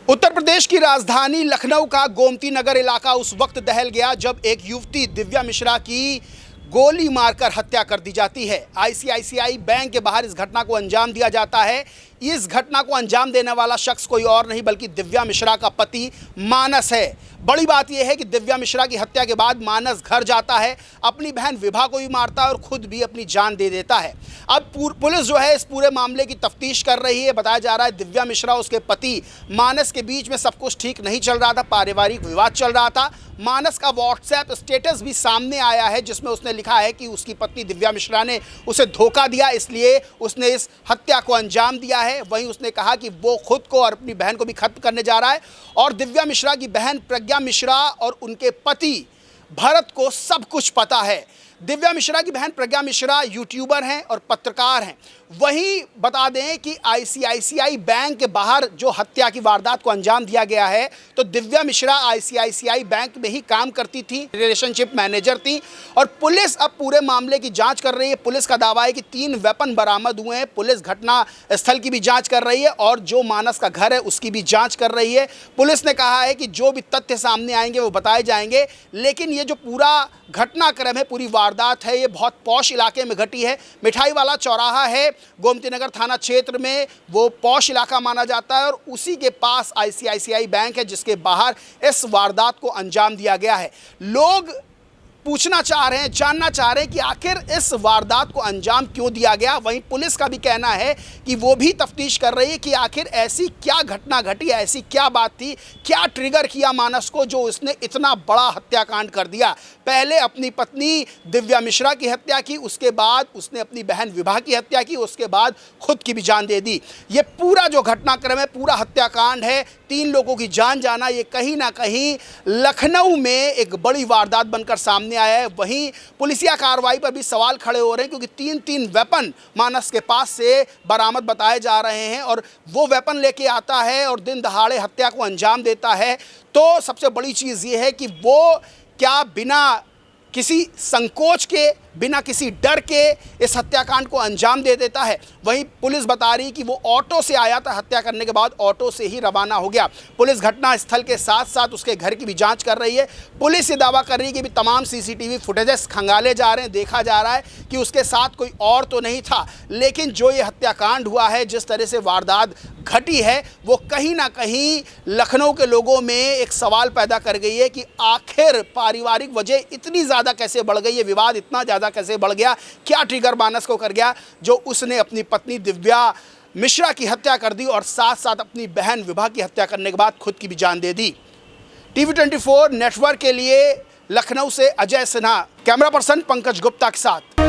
उत्तर प्रदेश की राजधानी लखनऊ का गोमती नगर इलाका उस वक्त दहल गया जब एक युवती दिव्या मिश्रा की गोली मारकर हत्या कर दी जाती है। आईसीआईसीआई बैंक के बाहर इस घटना को अंजाम दिया जाता है। इस घटना को अंजाम देने वाला शख्स कोई और नहीं बल्कि दिव्या मिश्रा का पति मानस है। बड़ी बात यह है कि दिव्या मिश्रा की हत्या के बाद मानस घर जाता है, अपनी बहन विभा को भी मारता है और खुद भी अपनी जान दे देता है। अब पुलिस जो है इस पूरे मामले की तफ्तीश कर रही है। बताया जा रहा है दिव्या मिश्रा उसके पति मानस के बीच में सब कुछ ठीक नहीं चल रहा था, पारिवारिक विवाद चल रहा था। मानस का व्हाट्सएप स्टेटस भी सामने आया है जिसमें उसने लिखा है कि उसकी पत्नी दिव्या मिश्रा ने उसे धोखा दिया, इसलिए उसने इस हत्या को अंजाम दिया है। वहीं उसने कहा कि वो खुद को और अपनी बहन को भी खत्म करने जा रहा है और दिव्या मिश्रा की बहन प्रज्ञा मिश्रा और उनके पति भरत को सब कुछ पता है। दिव्या मिश्रा की बहन प्रज्ञा मिश्रा यूट्यूबर हैं और पत्रकार हैं। वहीं बता दें कि आईसीआईसीआई बैंक के बाहर जो हत्या की वारदात को अंजाम दिया गया है, तो दिव्या मिश्रा आईसीआईसीआई बैंक में ही काम करती थी, रिलेशनशिप मैनेजर थी और पुलिस अब पूरे मामले की जांच कर रही है। पुलिस का दावा है कि 3 वेपन बरामद हुए हैं। पुलिस घटना स्थल की भी जांच कर रही है और जो मानस का घर है उसकी भी जांच कर रही है। पुलिस ने कहा है कि जो भी तथ्य सामने आएंगे वो बताए जाएंगे, लेकिन ये जो पूरा घटनाक्रम है, पूरी वारदात है, ये बहुत पॉश इलाके में घटी है। मिठाई वाला चौराहा है गोमती नगर थाना क्षेत्र में, वो पॉश इलाका माना जाता है और उसी के पास आईसीआईसीआई बैंक है जिसके बाहर इस वारदात को अंजाम दिया गया है। लोग पूछना चाह रहे हैं, जानना चाह रहे हैं कि आखिर इस वारदात को अंजाम क्यों दिया गया। वहीं पुलिस का भी कहना है कि वो भी तफ्तीश कर रही है कि आखिर ऐसी क्या घटना घटी, ऐसी क्या बात थी, क्या ट्रिगर किया मानस को जो उसने इतना बड़ा हत्याकांड कर दिया। पहले अपनी पत्नी दिव्या मिश्रा की हत्या की, उसके बाद उसने अपनी बहन विभा की हत्या की, उसके बाद खुद की भी जान दे दी। ये पूरा जो घटनाक्रम है, पूरा हत्याकांड है, 3 लोगों की जान जाना, ये कहीं ना कहीं लखनऊ में एक बड़ी वारदात बनकर सामने आया है। वहीं पुलिसिया कार्रवाई पर भी सवाल खड़े हो रहे हैं क्योंकि 3 वेपन मानस के पास से बरामद बताए जा रहे हैं और वो वेपन लेके आता है और दिन दहाड़े हत्या को अंजाम देता है। तो सबसे बड़ी चीज़ ये है कि वो क्या बिना किसी संकोच के, बिना किसी डर के इस हत्याकांड को अंजाम दे देता है। वहीं पुलिस बता रही कि वो ऑटो से आया था, हत्या करने के बाद ऑटो से ही रवाना हो गया। पुलिस घटना स्थल के साथ साथ उसके घर की भी जांच कर रही है। पुलिस ये दावा कर रही है कि भी तमाम सीसीटीवी फुटेजेस खंगाले जा रहे हैं, देखा जा रहा है कि उसके साथ कोई और तो नहीं था। लेकिन जो ये हत्याकांड हुआ है, जिस तरह से वारदात घटी है, वो कहीं ना कहीं लखनऊ के लोगों में एक सवाल पैदा कर गई है कि आखिर पारिवारिक वजह इतनी ज़्यादा कैसे बढ़ गई, ये विवाद इतना ज़्यादा कैसे बढ़ गया, क्या ट्रिगर मानस को कर गया जो उसने अपनी पत्नी दिव्या मिश्रा की हत्या कर दी और साथ साथ अपनी बहन विभा की हत्या करने के बाद खुद की भी जान दे दी। टीवी 24 नेटवर्क के लिए लखनऊ से अजय सिन्हा, कैमरा पर्सन पंकज गुप्ता के साथ।